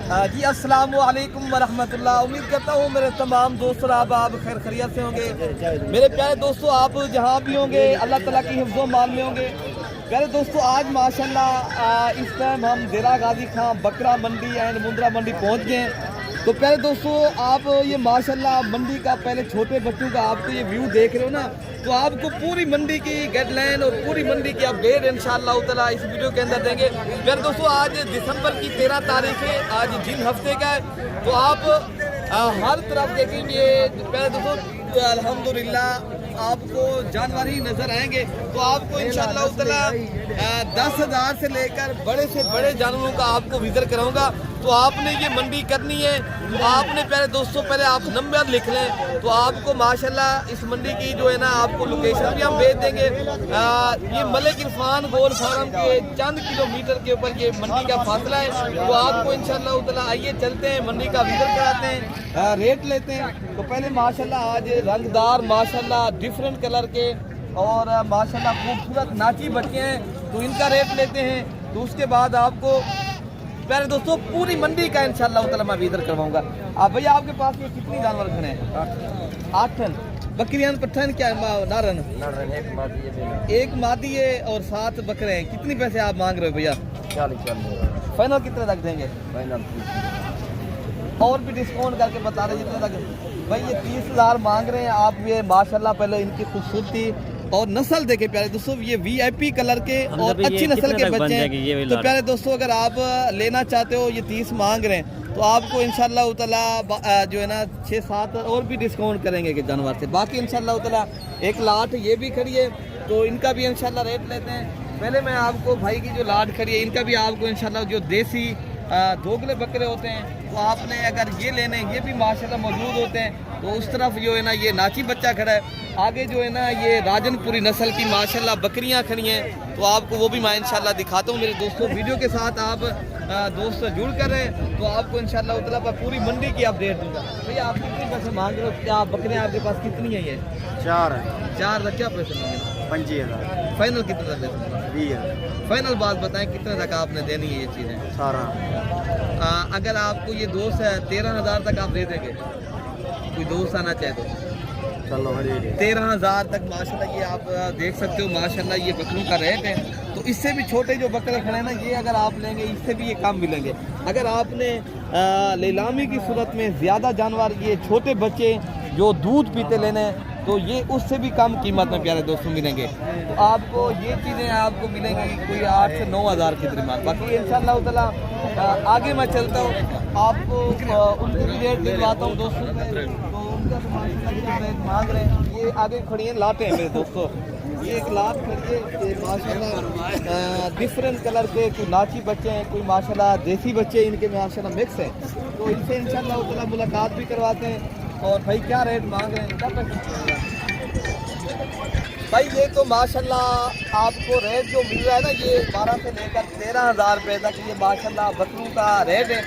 जी अस्सलाम वालेकुम वरहमतुल्लाह। उम्मीद करता हूँ मेरे तमाम दोस्त और आप खैर खैरियत से होंगे। मेरे प्यारे दोस्तों, आप जहाँ भी होंगे अल्लाह ताला की हिफ्ज़ो मान में होंगे। प्यारे दोस्तों, आज माशाल्लाह इस टाइम हम देरा गाजी खां बकरा मंडी एंड मुंद्रा मंडी पहुँच गए हैं। तो प्यारे दोस्तों, आप ये माशाल्लाह मंडी का पहले छोटे बच्चों का आपको ये व्यू देख रहे हो ना, तो आपको पूरी मंडी की गाइडलाइन और पूरी मंडी की अपडेट इंशाअल्लाह ताला इस वीडियो के अंदर देंगे। प्यारे दोस्तों, आज दिसंबर की 13 तारीख है, आज जिन हफ्ते का है, तो आप हर तरफ देखेंगे। प्यारे दोस्तों, अल्हम्दुलिल्लाह आपको जानवर ही नजर आएंगे। तो आपको इंशाअल्लाह ताला 10,000 से लेकर बड़े से बड़े जानवरों का आपको विजिट कराऊंगा। तो आपने ये मंडी करनी है, तो आपने प्यारे दोस्तों पहले आप नंबर लिख लें, तो आपको माशाल्लाह इस मंडी की जो है ना आपको लोकेशन भी हम भेज देंगे। ये मलिक इरफान गोल फार्म के चंद किलोमीटर के ऊपर ये मंडी का फासला है। तो आपको इंशाअल्लाह ताला आइए चलते हैं, मंडी का विजिट कराते हैं, रेट लेते हैं। तो पहले माशाल्लाह आज रंगदार माशाल्लाह डिफरेंट कलर के और माशाल्लाह खूबसूरत नाची बच्चे हैं, तो इनका रेट लेते हैं। तो उसके बाद आपको प्यारे दोस्तों पूरी मंडी का इंशाअल्लाह ताला मैं विजिट करवाऊंगा। आप भैया आपके पास ये कितनी जानवर खड़े हैं? 8 बकरियां पट्ठन क्या नारन एक मादी है और 7 बकरे हैं। कितनी पैसे आप मांग रहे हो भैया? 40 फाइनल कितने तक देंगे? फाइनल और भी डिस्काउंट करके बता रहे जितने तक। भाई ये 30,000 मांग रहे हैं आप। ये माशाल्लाह पहले इनकी खूबसूरती और नस्ल देखे प्यारे दोस्तों, ये VIP कलर के और अच्छी नस्ल के बच्चे हैं। तो प्यारे दोस्तों, अगर आप लेना चाहते हो, ये 30 मांग रहे हैं, तो आपको इंशाअल्लाह ताला जो है ना 6-7 और भी डिस्काउंट करेंगे के जानवर से। बाकी इंशाअल्लाह ताला एक लाट ये भी खड़ी है, तो इनका भी इंशाअल्लाह रेट लेते हैं। पहले मैं आपको भाई की जो लाट खड़ी है इनका भी आपको इंशाअल्लाह जो देसी दोगले बकरे होते हैं, तो आपने अगर ये लेने, ये भी माशाल्लाह मौजूद होते हैं। तो उस तरफ जो है ना ये नाची बच्चा खड़ा है, आगे जो है ना ये राजनपुरी नस्ल की माशाल्लाह बकरियां खड़ी हैं। तो आपको वो भी मैं इंशाल्लाह दिखाता हूँ। मेरे दोस्तों वीडियो के साथ आप दोस्त जुड़ कर रहे हैं, तो आपको इंशाल्लाह ताला पर पूरी मंडी की अपडेट दूंगा। भैया आप कितने पैसे मांग रहे हो? क्या बकरियाँ आपके पास कितनी है? ये 4 का क्या पैसे मांगे? 25,000 फाइनल कितने तक देते? 20,000 फाइनल बात बताएं, कितने तक आपने देनी है ये चीज़ें? 18 अगर आपको ये दोस्त है 13,000 तक आप दे देंगे? कोई दोस्त आना चाहे तो चलो 13,000 तक माशाल्लाह ये आप देख सकते हो। माशाल्लाह ये बकरों का रेट है। तो इससे भी छोटे जो बकरे खड़े हैं ना, ये अगर आप लेंगे इससे भी ये कम मिलेंगे। अगर आपने नीलामी की सूरत में ज़्यादा जानवर, ये छोटे बच्चे जो दूध पीते लेने, तो ये उससे भी कम कीमत में प्यारे दोस्तों मिलेंगे। तो आपको ये चीज़ें आपको मिलेंगी कोई 8 से 9,000 की दरमियान। बाकी इंशाअल्लाह ताला आगे मैं चलता हूँ, आपको उनके भी रेट दिलवाता हूँ दोस्तों से। तो उनका तो माशाल्लाह रेट मांग रहे हैं। ये आगे खड़ी हैं लाटें हैं मेरे दोस्तों, ये एक लाट खड़ी है माशाल्लाह डिफरेंट कलर के। कोई नाची बच्चे हैं, कोई माशाल्लाह देसी बच्चे, इनके माशाल्लाह मिक्स हैं। तो इनसे इंशाअल्लाह ताला मुलाकात भी करवाते हैं। और भाई क्या रेट मांग रहे हैं? क्या पैसे भाई? ये तो माशाल्लाह आपको रेट जो मिल रहा है ना, ये 12 से लेकर 13,000 रुपये तक ये माशाल्लाह बकरों का रेट है।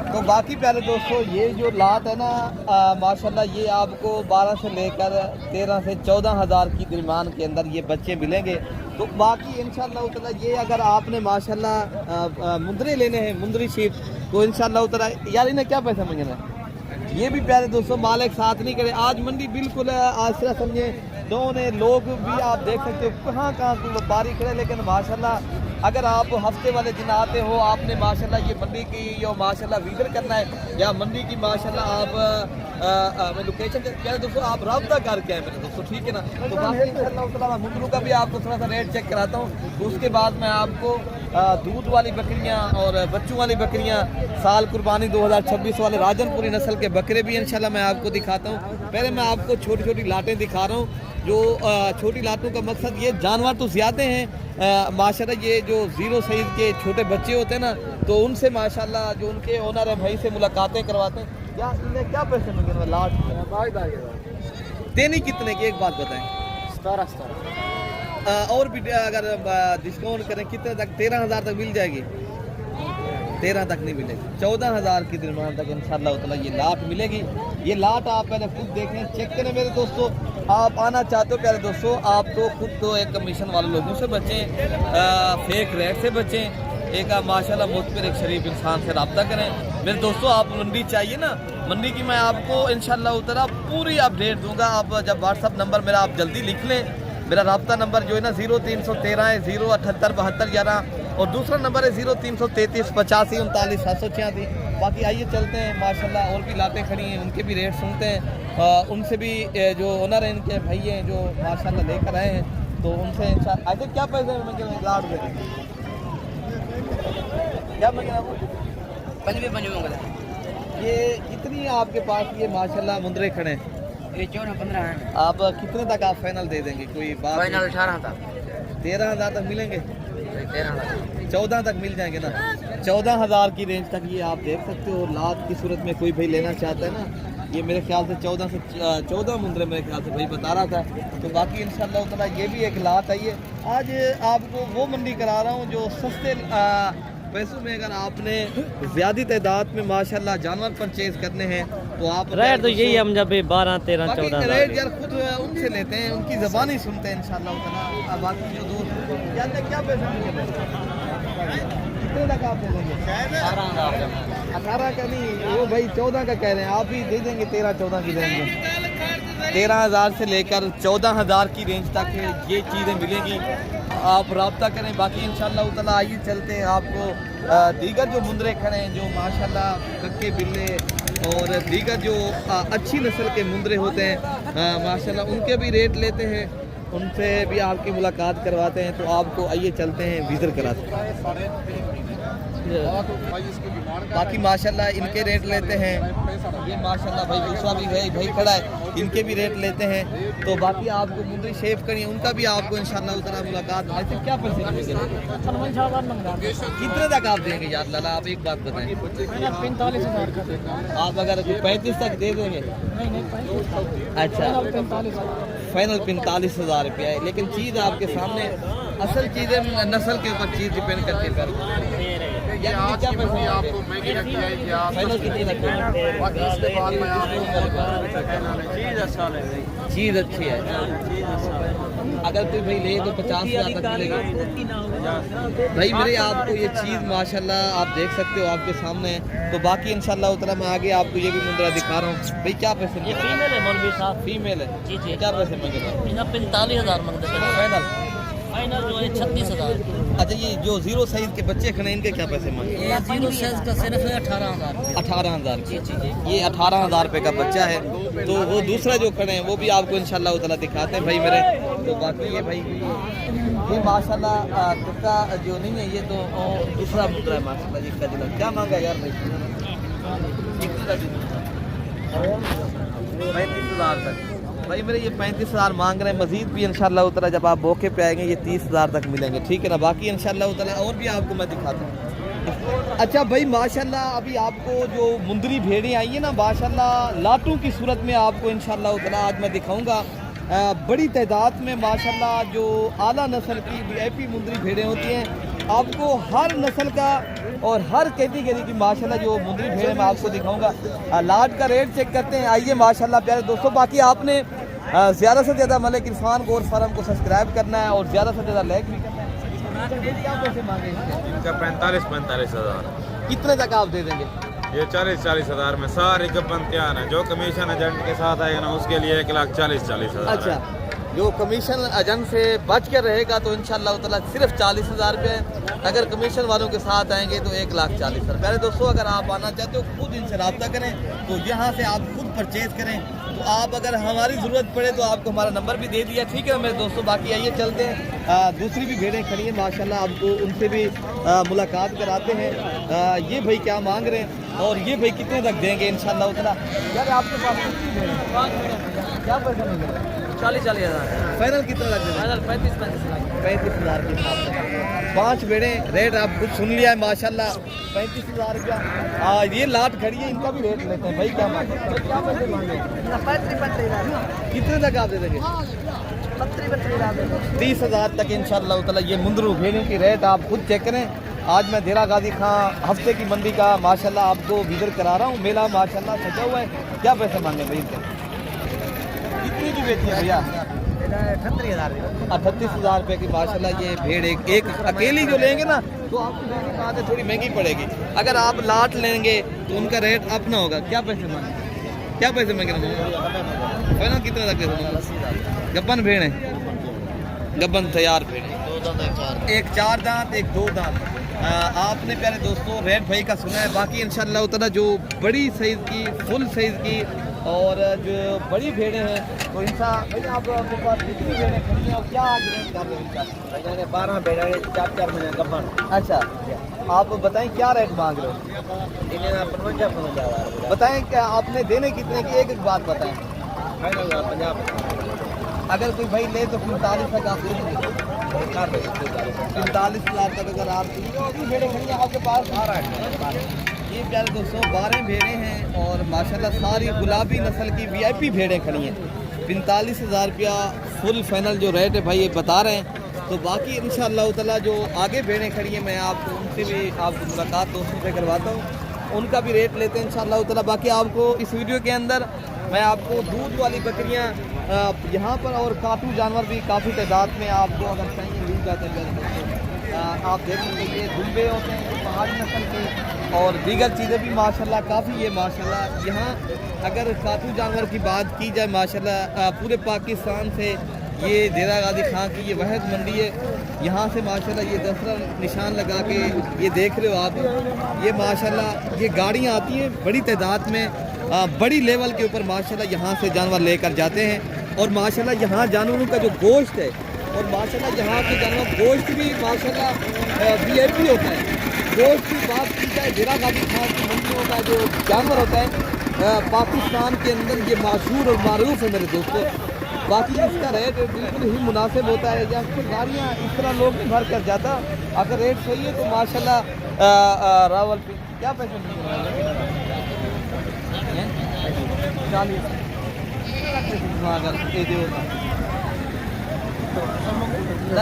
तो बाकी प्यारे दोस्तों, ये जो लाट है ना माशाल्लाह ये आपको 12 से लेकर 13 से 14,000 की दरमियान के अंदर ये बच्चे मिलेंगे। तो बाकी इंशाअल्लाह ताला ये अगर आपने माशाल्लाह मुंदरी लेने हैं, मुंदरी शीप, तो इंशाअल्लाह ताला यार इन्हें क्या पैसा मांगना है? ये भी प्यारे दोस्तों मालिक साथ नहीं करे। आज मंडी बिल्कुल आज से समझे दोनों लोग भी आप देख सकते हो कहाँ कोई व्यापारी खड़े, लेकिन माशाल्लाह अगर आप हफ्ते वाले दिन आते हो, आपने माशाल्लाह ये मंडी की जो माशाल्लाह विजिट करना है, या मंडी की माशाल्लाह आप लोकेशन प्यारे दोस्तों आप रब्ता करके आए मेरे दोस्तों, ठीक है ना। तो बाकी इंशाअल्लाह मुंगलों का भी आपको थोड़ा सा रेट चेक कराता हूँ। तो उसके बाद मैं आपको दूध वाली बकरियाँ और बच्चों वाली बकरियाँ, साल कुर्बानी 2026 वाले राजनपुरी नस्ल के बकरे भी इंशाल्लाह मैं आपको दिखाता हूँ। पहले मैं आपको छोटी छोटी लाटें दिखा रहा हूँ। जो छोटी लाटों का मकसद ये, जानवर तो ज़्यादा हैं माशाल्लाह, ये जो 0 साइज़ के छोटे बच्चे होते हैं ना, तो उनसे माशाल्लाह जो उनके ओनर है भाई से मुलाकातें करवाते हैं। क्या इन्हें क्या पैसे मिलेंगे लाट देनी कितने की? एक बात बताएं। 17 और भी अगर डिस्काउंट करें कितने तक? 13,000 तक मिल जाएगी? 13 तक नहीं मिलेगी, 14,000 की दरमियान तक इंशाअल्लाह ताला ये लाट मिलेगी। ये लाट आप पहले खुद देखें, चेक करें मेरे दोस्तों। आप आना चाहते हो प्यारे दोस्तों, आप तो खुद तो एक कमीशन वाले लोगों से बचें, फेक रेट से बचें। एक माशाल्लाह मुतमिन एक शरीफ इंसान से रब्ता करें। मेरे दोस्तों आप मंडी चाहिए ना, मंडी की मैं आपको इंशाल्लाह ताला पूरी अपडेट दूंगा। आप जब व्हाट्सअप नंबर मेरा आप जल्दी लिख लें, मेरा रब्ता नंबर जो है ना 0313 है 0787211 और दूसरा नंबर है 0333 85 39 786। बाकी आइए चलते हैं, माशाल्लाह और भी लातें खड़ी हैं, उनके भी रेट सुनते हैं। उनसे भी जो ओनर हैं इनके भाई हैं जो माशाल्लाह लेकर आए हैं, तो उनसे इंशाल्लाह आइए। क्या पैसे मंगे लाट में क्या मंगे पंजवे ये कितनी है आपके पास? ये माशाल्लाह मुंदरे खड़े हैं, ये 14-15 है। आप कितने तक आप फाइनल दे देंगे? कोई बात? फाइनल 18 था। 13,000 तक मिलेंगे? 13,000 14 तक मिल जाएंगे ना? 14,000 की रेंज तक ये आप देख सकते हो। लात की सूरत में कोई भाई लेना चाहता है ना, ये मेरे ख्याल से 14 मुंदरे मेरे ख्याल से भाई बता रहा था। तो बाकी इंशाल्लाह उतना ये भी एक लात है। ये आज आपको वो मंडी करा रहा हूँ जो सस्ते पैसों में अगर आपने ज़्यादा तादाद में माशाल्लाह जानवर परचेज करने हैं तो आप रेट तो यही हम जब 12, 13, 14 रेट यार खुद उनसे लेते हैं, उनकी ज़बान ही सुनते हैं इंशाल्लाह ताला। बाकी जो दोस्त क्या पैसे कितने तक आप दे देंगे? 18 का नहीं, वो भाई 14 का कह रहे हैं, आप ही दे देंगे 13-14 की रेंज में। 13,000 से लेकर 14,000 की रेंज तक ये चीज़ें मिलेंगी, आप रब्ता करें। बाकी इंशाल्लाह ताला आइए चलते हैं आपको दीगर जो मुंदरे खड़े हैं जो माशाल्लाह कक्के बिल्ले और दीगर जो अच्छी नस्ल के मुंदरे होते हैं माशाल्लाह उनके भी रेट लेते हैं, उनसे भी आपकी मुलाकात करवाते हैं। तो आपको आइए चलते हैं विज़िट कराते हैं। बाकी माशाल्लाह इनके रेट लेते हैं, ये माशाल्लाह भाई दूसरा भी भाई खड़ा है, इनके भी रेट लेते हैं। तो बाकी आपको मुंदरी शेव करनी है, उनका भी आपको इंशाल्लाह उतना मुलाकात। ऐसे क्या पैसे कितने तक आप देंगे यार लाला? आप एक बात बताएं। 45,000 का आप अगर 35 तक दे देंगे? अच्छा फाइनल 45,000 रुपया है, लेकिन चीज़ आपके सामने असल चीज़ें नस्ल के ऊपर चीज़ डिपेंड करती है। क्या पैसे आपको महंगी लगती है? फाइनल कितनी लगती है? चीज़ अच्छी है, अगर कोई भाई ले तो 50,000 तक मिलेगा भाई मेरे। आपको ये चीज़ माशाल्लाह आप देख सकते हो आपके सामने है। तो बाकी इंशाल्लाह उतना मैं आगे आपको ये भी मुंदरा दिखा रहा हूँ। भाई क्या पैसे? ये फीमेल है मौलवी साहब, फीमेल है जी जी। क्या पैसे मांगे? 45,000 मांगते हैं फाइनल। फाइनल जो है 36,000। अच्छा ये जो जीरो साइज के बच्चे खड़े इनके क्या पैसे मांगे? ये जीरो साइज का सिर्फ 18,000। 18,000 जी जी जी। ये 18,000 रुपये का बच्चा है। तो वो दूसरा जो खड़े हैं वो भी आपको इंशाल्लाह ताला दिखाते हैं भाई मेरे। तो बाकी ये भाई ये माशाल्लाह कुत्ता जो नहीं है, ये तो दूसरा मुद्रा है माशाल्लाह जी का जिला। क्या मांगा यार भाई? 35,000 तक भाई मेरे ये 35,000 मांग रहे हैं। मजीद भी इंशाल्लाह ताला जब आप मौके पे आएंगे ये 30,000 तक मिलेंगे, ठीक है ना? बाकी इंशाल्लाह ताला और भी आपको मैं दिखाता हूँ। अच्छा भाई माशाल्लाह अभी आपको जो मुंदरी भेड़ें आई है ना माशाल्लाह लाटों की सूरत में आपको इंशाल्लाह ताला आज मैं दिखाऊंगा। बड़ी तादाद में माशाल्लाह जो आला नस्ल की VIP मुंदरी भेड़ें होती हैं, आपको हर नस्ल का और हर कैटेगरी की माशाल्लाह जो मुंदरी भेड़ें मैं आपको दिखाऊंगा। लाट का रेट चेक करते हैं, आइए माशाल्लाह प्यारे दोस्तों। बाकी आपने ज़्यादा से ज़्यादा मलिक इरफान गोश्त फार्म को सब्सक्राइब करना है और ज़्यादा से ज़्यादा लाइक भी करना है। क्या पैसे मांगे इनका 45,000। कितने तक आप दे देंगे? ये 40,000 में सारी गपंतियान है। जो कमीशन एजेंट के साथ आएगा ना उसके लिए 1,40,000। अच्छा जो कमीशन एजेंट से बच कर रहेगा तो इंशाल्लाह ताला सिर्फ 40,000 रुपये। अगर कमीशन वालों के साथ आएंगे तो 1,40,000। पहले दोस्तों अगर आप आना चाहते हो खुद इनसे रब्ता करें, तो यहाँ से आप खुद परचेज करें। तो आप अगर हमारी ज़रूरत पड़े तो आपको हमारा नंबर भी दे दिया, ठीक है मेरे दोस्तों। बाकी आइए चलते हैं, दूसरी भी भेड़ें खड़ी हैं माशाल्लाह, आपको उनसे भी मुलाकात कराते हैं। ये भाई क्या मांग रहे हैं और ये भाई कितने तक देंगे इंशाल्लाह उतना? यार आपके पास क्या पैसा मिल रहा है? 40,000। फाइनल कितना लग रहा है? 35,000 के हिसाब से 5 भेड़े। रेट आप कुछ सुन लिया है माशाल्लाह 35,000 रुपया। ये लाट खड़ी है, इनका भी रेट लेते हैं। भाई क्या मांगे? क्या पैसे मांगे? 35,000। कितने तक आप दे देंगे? 30,000 तक इंशाल्लाह ताला। ये मुंदरू भेड़ों की रेट आप खुद चेक करें। आज मैं देरा गाजी खां हफ्ते की मंडी का माशाल्लाह आपको विजिट करा रहा हूँ। मेला माशाल्लाह सजा हुआ है। क्या पैसे मांगे भाई इनके? कितनी की बेची है भैया? 38,000 रुपये की माशाल्लाह ये भेड़ एक अकेली जो लेंगे ना तो आपको लेने की बात है थोड़ी महंगी पड़ेगी। अगर आप लाट लेंगे तो उनका रेट अपना होगा। क्या पैसे मांगे, क्या पैसे मांगे फाइनल कितने तक? गब्बन भेड़ है, गब्बन तैयार भेड़ है, एक 4 दांत एक 2 दांत। आपने प्यारे दोस्तों रेट भाई का सुना है। बाकी इंशाल्लाह उतना जो बड़ी साइज़ की फुल साइज़ की और जो बड़ी भेड़ें हैं तो इंशाल्लाह आप आपके पास कितनी भेड़ें खड़ी हैं और क्या आज रेट कर रहे हैं? 12 भेड़ें 4 महीने गब्बन। अच्छा, आप बताएं क्या रेट मांग रहे हो? इन्हें 55 बताएं क्या आपने देने कितने की, एक एक बात बताएं। 50 अगर कोई भाई ले तो 45 तक आप दे देंगे। 45,000 तक अगर आप भेड़ें खड़ी हैं आपके पास। ये प्यारे दोस्तों 12 भेड़ें हैं और माशाल्लाह सारी गुलाबी नस्ल की VIP भेड़ें खड़ी हैं। 45,000 रुपया फुल फाइनल जो रेट है भाई ये बता रहे हैं। तो बाकी इंशाअल्लाह ताला जो आगे भेड़ें खड़ी हैं मैं आपको उनसे भी आपको मुलाकात दोस्तों से करवाता हूँ, उनका भी रेट लेते हैं इंशाअल्लाह ताला। बाकी आपको इस वीडियो के अंदर मैं आपको दूध वाली बकरियाँ यहाँ पर और काफ़ी जानवर भी काफ़ी तादाद में आपको अगर चाहिए मिल जाते हैं। आप देख सकते हैं ये दुम्बे होते हैं पहाड़ी नस्ल के और दीगर चीज़ें भी माशाल्लाह काफ़ी है। माशाल्लाह यहाँ अगर काफ़ी जानवर की बात की जाए माशाल्लाह पूरे पाकिस्तान से ये देरा गाजी खां की ये वहद मंडी है। यहाँ से माशाल्लाह ये दसरा निशान लगा के ये देख रहे हो आप, ये माशाल्लाह ये गाड़ियाँ आती हैं बड़ी तादाद में बड़ी लेवल के ऊपर माशाल्लाह यहाँ से जानवर लेकर जाते हैं। और माशाल्लाह यहाँ जानवरों का जो गोश्त है और माशाल्लाह यहाँ के जानवर गोश्त भी माशाल्लाह VIP होता है। गोश्त की बात की जाए देरा गाजी खां की मंडियों का जो जानवर होता है पाकिस्तान के अंदर ये मशहूर और मारूफ है मेरे दोस्तों। बाकी इसका रेट बिल्कुल ही मुनासिब होता है। जहाँ गाड़ियाँ इस तरह लोग नहीं भर कर जाता, अगर रेट सही है तो माशाल्लाह रावल पे क्या पैसे मिलेंगे? 40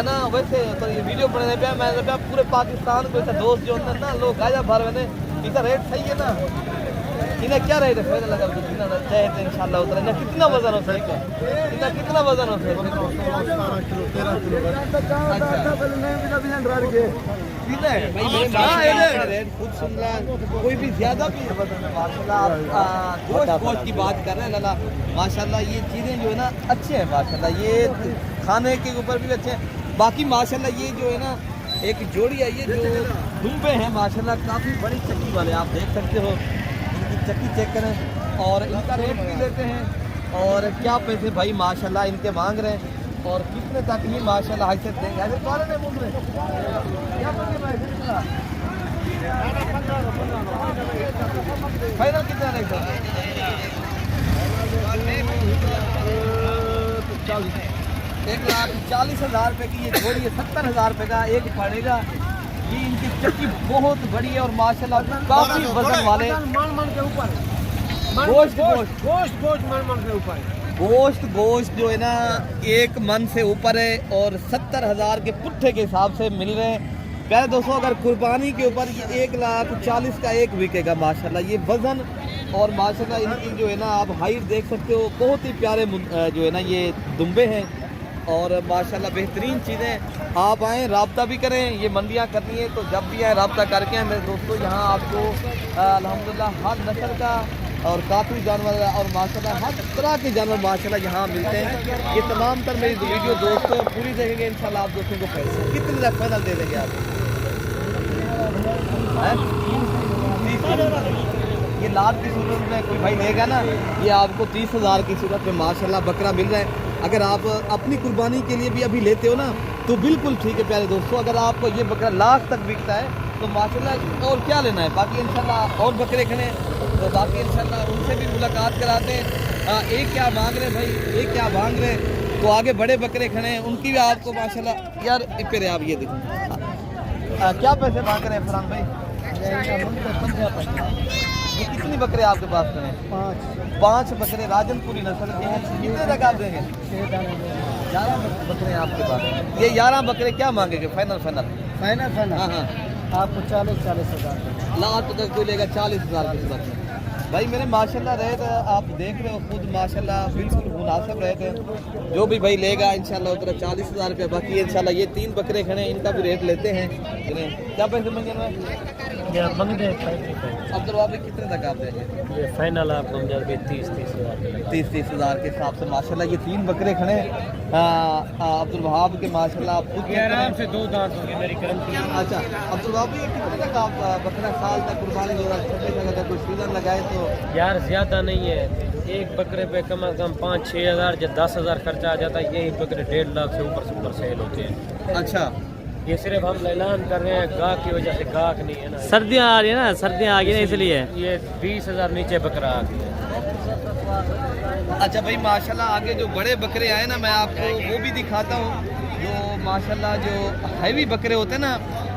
ना वैसे तो ये वीडियो बनाने पे मैं पूरे पाकिस्तान को ऐसा दोस्त जो ना लोग गाजा भर मैंने इसका रेट सही है ना, इन्हें क्या रेट है फायदा लगा चाहे तो इंशाल्लाह उतना इन्हें कितना वजन हो सकता है, इनका कितना वजन हो सकता है? खुद सुन रहा कोई भी ज्यादा भी माशाल्लाह गोश्त की बात कर रहे हैं लाला माशाल्लाह ये चीज़ें जो है ना अच्छे हैं माशाल्लाह, ये खाने के ऊपर भी अच्छे हैं। बाकी माशाल्लाह ये जो है ना एक जोड़ी है ये जो दुम्बे हैं माशाल्लाह काफ़ी बड़ी चक्की वाले आप देख सकते हो, इनकी चक्की चेक करें और इनका रेट भी लेते हैं और क्या पैसे भाई माशाल्लाह इनके मांग रहे हैं और कितने तक ही माशाल्लाह हैसियत देंगे। ऐसे कौन है मुझे क्या फाइनल कितना रेट है? 1,40,000 रुपये की ये जोड़ी है। 70,000 रुपये का एक पड़ेगा। ये इनकी चक्की बहुत बड़ी है और माशाल्लाह काफी वजन वाले गोश्त जो है ना 1 मन से ऊपर है और 70,000 के पुट्ठे के हिसाब से मिल रहे हैं। प्यारे दोस्तों अगर कुर्बानी के ऊपर ये 1,40,000 का एक बिकेगा माशाल्लाह ये वजन और माशाल्लाह इनकी जो है ना आप हाइट देख सकते हो, बहुत ही प्यारे जो है ना ये दुम्बे हैं और माशाल्लाह बेहतरीन चीज़ें। आप आएँ रब्ता भी करें, ये मंडियाँ करनी है तो जब भी आए रब्ता करके आए मेरे दोस्तों। यहाँ आपको अल्हम्दुलिल्लाह हर नस्ल का और काफ़ी जानवर और माशाल्लाह हर तरह के जानवर माशाल्लाह यहाँ मिलते हैं। ये तमाम तर मेरी वीडियो दोस्तों पूरी देखेंगे इंशाल्लाह आप दोस्तों को पैसे कितने तक पैदल दे देंगे आप? ये लाख की सूरत में कोई भाई लेगा ना ये आपको 30,000 की सूरत में माशाल्लाह बकरा मिल रहा है। अगर आप अपनी कुर्बानी के लिए भी अभी लेते हो ना तो बिल्कुल ठीक है प्यारे दोस्तों। अगर आपको ये बकरा लाख तक बिकता है तो माशाल्लाह और क्या लेना है। बाकी इंशाल्लाह और बकरे खड़े तो बाकी इंशाल्लाह उनसे भी मुलाकात कराते हैं। एक क्या मांग रहे भाई, एक क्या मांग रहे तो आगे बड़े बकरे खड़े हैं उनकी भी आपको माशाल्लाह यार फिर आप ये देखो क्या पैसे मांग रहे हैं फरहान भाई? ये कितनी बकरे आपके पास खड़े हैं? 5 बकरे राजनपुरी नस्ल के हैं। कितने तक आप देंगे? 11 बकरे हैं आपके पास। ये 11 बकरे क्या मांगेंगे फाइनल? हाँ हाँ आपको 40,000 लाख तक कोई लेगा 40,000 की सूरत में। भाई मेरे माशाल्लाह रेट आप देख रहे हो खुद माशाल्लाह बिल्कुल मुनासिब रेट है। जो भी भाई लेगा इंशाल्लाह उतना 40,000 रुपये। बाकी इंशाल्लाह ये 3 बकरे खड़े हैं, इनका भी रेट लेते हैं। क्या पैसे मंगे मैं अब्दुल भाई कितने तक आप देंगे? ये फाइनल आपको 30,000 30,000 के हिसाब से माशाल्लाह ये 3 बकरे खड़े हैं अब्दुल वहाब के माशाल्लाह। आप खुद आराम से 2 दांत होंगे मेरी गारंटी। अच्छा अब्दुल वहाब ये कितने तक आप बकरा साल तक कुर्बानी हो रहा है अगर कोई सीजन लगाए तो? यार ज्यादा नहीं है, एक बकरे पे कम से कम 5-6 हज़ार या 10,000 खर्चा आ जाता है। यही बकरे 1.5 लाख से ऊपर सेल होते हैं। अच्छा ये सिर्फ हम ऐलान कर रहे हैं, गाहक की वजह से गाहक नहीं है ना। सर्दियाँ आ रही है ना, सर्दियाँ आ गई ना इसलिए। ये 20,000 नीचे बकरा आ गया। अच्छा भाई माशाल्लाह आगे जो बड़े बकरे आए ना मैं आपको वो भी दिखाता हूँ। जो माशाल्लाह जो हैवी बकरे होते हैं ना,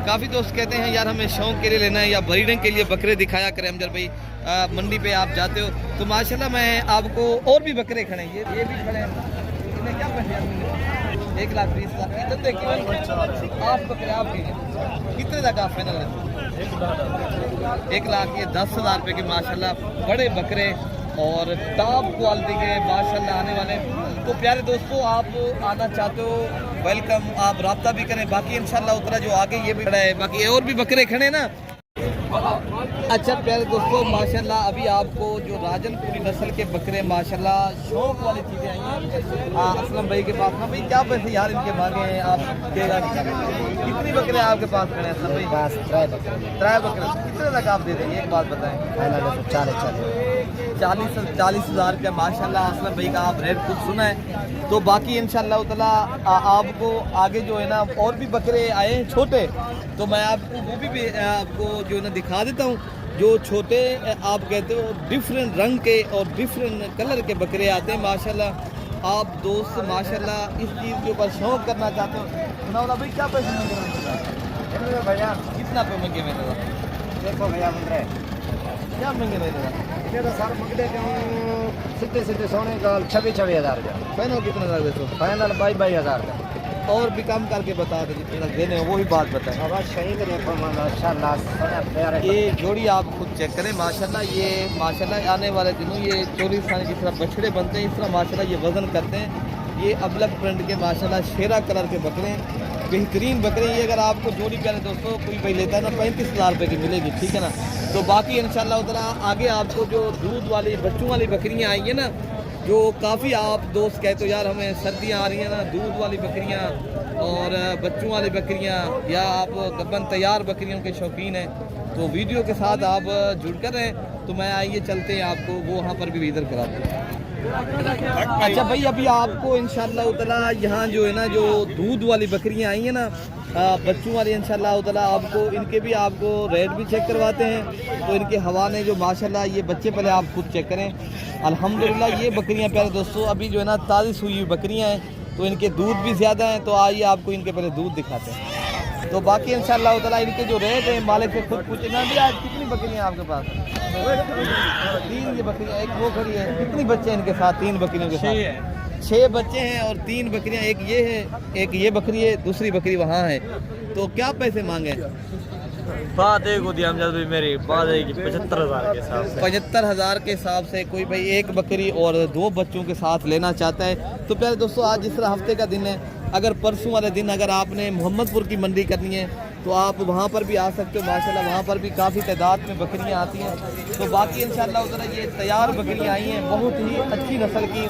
काफ़ी दोस्त कहते हैं यार हमें शौक के लिए लेना है या ब्रीडिंग के लिए बकरे दिखाया करें अमजद भाई। मंडी पे आप जाते हो तो माशाल्लाह मैं आपको और भी बकरे खड़े हैं, ये भी खड़े हैं। इन्हें क्या पैसे? 1,20,000 इधर देखिए आप बकरे आप भी कितने तक आप फाइनल लेते? 1,10,000 रुपये के माशाल्लाह बड़े बकरे और टॉप क्वालिटी के माशाल्लाह आने वाले। तो प्यारे दोस्तों आप आना चाहते हो वेलकम, आप रब्ता भी करें। बाकी इंशाल्लाह उतना जो आगे ये भी खड़ा है, बाकी और भी बकरे खड़े ना। अच्छा प्यारे दोस्तों माशाल्लाह अभी आपको जो राजनपुरी नस्ल के बकरे माशाल्लाह शौक वाली चीज़ें आई हैं असलम भाई के पास। हाँ भाई क्या पैसे यार इनके मांगे हैं आप? कितनी बकरे आपके पास खड़े हैं असलम भाई? बस 3 बकरे कितने तक आप दे देंगे? एक बात बताएं। 40,000 रुपया माशाल्लाह असलम भाई का आप रेट कुछ सुना है। तो बाकी इंशाल्लाह ताला आपको आगे जो है ना और भी बकरे आए हैं छोटे, तो मैं आपको वो भी आपको जो है ना दिखा देता हूँ। जो छोटे आप कहते हो डिफरेंट रंग के और डिफरेंट कलर के बकरे आते हैं माशाल्लाह। आप दोस्त माशाल्लाह इस चीज़ के ऊपर शौक करना चाहते हो ना भाई क्या पैसे मंगे भैया? कितना पे मंगे मेरे? देखो भैया क्या मंगे मेरे? तो सर मंगते सीधे सीधे सोने का 26,000 हज़ार। फाइनल कितना लग रहे? फाइनल 22,000 और भी कम करके बता दें जितना देने हैं वो भी बात बताएं। ये जोड़ी आप खुद चेक करें माशाल्लाह। ये माशाल्लाह आने वाले दिनों ये 24 साल जिस तरह बछड़े बनते हैं इस तरह माशाल्लाह ये वज़न करते हैं। ये अबलग प्रिंट के माशाल्लाह शेरा कलर के बकरे बेहतरीन बकरे। ये अगर आपको जोड़ी प्यारे दोस्तों कोई भाई लेता है ना 35,000 रुपये की मिलेगी, ठीक है ना। तो बाकी इंशाल्लाह उतना आगे आपको जो दूध वाली बच्चों वाली बकरियाँ आई हैं ना, जो काफ़ी आप दोस्त कहते हो यार हमें सर्दियाँ आ रही हैं ना, दूध वाली बकरियाँ और बच्चों वाली बकरियाँ या आप गब्बन तैयार बकरियों के शौकीन हैं तो वीडियो के साथ आप जुड़ कर रहें। तो मैं आइए चलते हैं आपको वो वहाँ पर भी विजिट कराते हैं। अच्छा भाई अभी आपको इंशाल्लाह ताला यहाँ जो है ना जो दूध वाली बकरियाँ आई हैं ना बच्चों वाली इंशाल्लाह ताला आपको इनके भी आपको रेट भी चेक करवाते हैं। तो इनके हवाले जो माशाल्लाह ये बच्चे पहले आप खुद चेक करें। अल्हम्दुलिल्लाह ये बकरियाँ प्यारे दोस्तों अभी जो है ना ताज़ी सूई हुई बकरियाँ हैं तो इनके दूध भी ज़्यादा हैं। तो आइए आपको इनके पहले दूध दिखाते हैं। तो बाकी इंशाल्लाह ताला इनके जो रेट है मालिक से खुद पूछना भी। आज कितनी बकरियाँ आपके पास? 3 ये बकरियाँ, एक वो खड़ी है। कितनी बच्चे हैं इनके साथ? 3 बकरियों के साथ 6 बच्चे हैं और 3 बकरियाँ, एक ये है एक ये बकरी है दूसरी बकरी वहाँ है। तो क्या पैसे मांगे? बात एक होती है अमजद भाई मेरी बात है कि 75,000 के हिसाब से 75,000 के हिसाब से कोई भाई एक बकरी और 2 बच्चों के साथ लेना चाहता है। तो प्यारे दोस्तों आज जिस तरह हफ्ते का दिन है, अगर परसों वाले दिन अगर आपने मोहम्मदपुर की मंडी करनी है तो आप वहाँ पर भी आ सकते हो माशाल्लाह। वहाँ पर भी काफ़ी तादाद में बकरियाँ आती हैं। तो बाकी इंशाल्लाह उधर ये तैयार बकरियाँ आई हैं बहुत ही अच्छी नस्ल की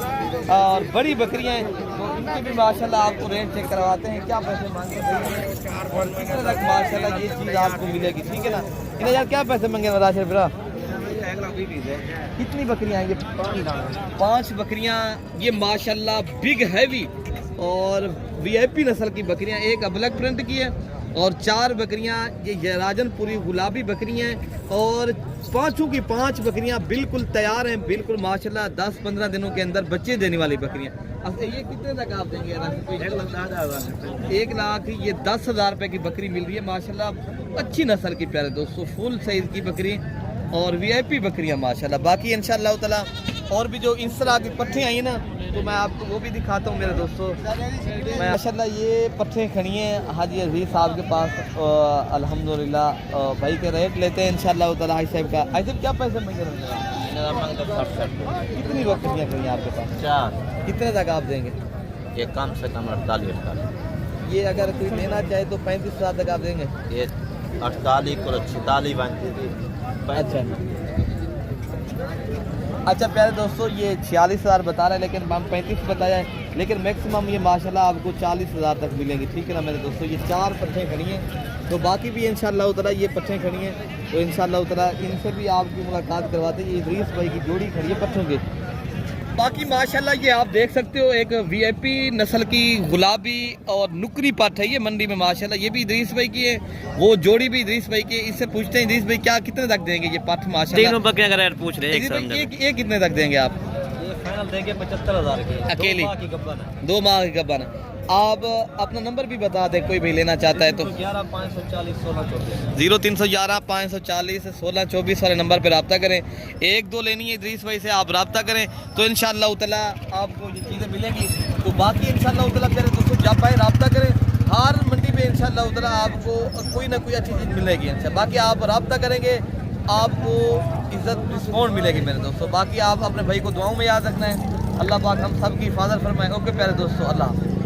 और बड़ी बकरियाँ हैं। तो इनके भी माशाल्लाह आपको रेट चेक करवाते हैं। क्या पैसे मांगे और कितने तक माशाल्लाह ये चीज़ आपको मिलेगी, ठीक है ना। इन्हें यार क्या पैसे मांगे राशिद बिरा? कितनी बकरियाँ हैं? ये 5 बकरियाँ ये माशाल्लाह बिग हैवी और VIP नस्ल की बकरियाँ। एक अबलग प्रिंट की है और 4 बकरियाँ ये राजनपुरी गुलाबी बकरियाँ हैं और 5 की 5 बकरियाँ बिल्कुल तैयार हैं, बिल्कुल माशाल्लाह 10-15 दिनों के अंदर बच्चे देने वाली बकरियाँ। अब ये कितने तक आप देंगे? 1 लाख ये 10,000 रुपये की बकरी मिल रही है माशाल्लाह। अच्छी नस्ल की प्यारे दोस्तों फुल साइज की बकरी और VIP बकरियाँ माशाल्लाह। बाकी इंशाल्लाह ताला और भी जो इस तरह की पट्ठे आई ना तो मैं आपको वो भी दिखाता हूँ मेरे दोस्तों। मैं माशाल्लाह ये पट्ठे खड़ी हैं हाजी अजीज़ साहब के पास अल्हम्दुलिल्लाह। भाई के रेट लेते हैं इंशाल्लाह ताला। हाजी साहब का हाजी साहब क्या पैसे मांगे? कितनी बकरियाँ खड़ी हैं आपके पास? 4 कितने तक आप देंगे? ये कम से कम 48 का, ये अगर कोई लेना चाहे तो 35,000 तक आप देंगे? ये 48 को 46 बनती थी। अच्छा अच्छा प्यारे दोस्तों, ये 46,000 बता रहे हैं, लेकिन हम 35 बताया है, लेकिन मैक्सिमम ये माशाल्लाह आपको 40,000 तक मिलेंगी। ठीक है ना मेरे दोस्तों, ये 4 पट्ठें खड़ी हैं, तो बाकी भी इंशाल्लाह ताला ये पट्ठें खड़ी हैं, तो इंशाल्लाह ताला इनसे भी आपकी मुलाकात करवाते हैं। ये इदरीस भाई की जोड़ी खड़ी है पट्ठों की। बाकी माशाल्लाह ये आप देख सकते हो एक वीआईपी नस्ल की गुलाबी और नुकरी पाठ है ये मंडी में माशाल्लाह, ये भी इदरीस भाई की है, वो जोड़ी भी इदरीस भाई की है। इससे पूछते हैं इदरीस भाई क्या कितने तक देंगे ये पाठ माशाल्लाह? तीनों बकरियां का रेट पूछ रहे हैं एक इदरीस सामने। भाई ये कितने तक देंगे आप? ये फाइनल देंगे 75,000 की। अकेली? 2 माह की गब्बन है। 2 माह की गब्बन। आप अपना नंबर भी बता दें, कोई भी लेना चाहता है तो। 11 540 16 24। 0311 540 16 24 वाले नंबर पर रब्ता करें। 1-2 लेनी है इदरीस भाई से, आप रब्ता करें तो इंशाअल्लाह ताला आपको ये चीज़ें मिलेंगी। तो बाकी इंशाअल्लाह ताला प्यारे दोस्तों जब आए रब्ता करें, हर मंडी में इंशाअल्लाह ताला आपको कोई ना कोई अच्छी चीज़ मिलेगी। अच्छा बाकी आप रब्ता करेंगे, आपको इज़्ज़त डिस्काउंट मिलेगी मेरे दोस्तों। बाकी आप अपने भाई को दुआओं में याद रखना है। अल्लाह पाक हम सब की हिफाजत फरमाए। ओके प्यारे दोस्तों, अल्लाह हाफ़िज़।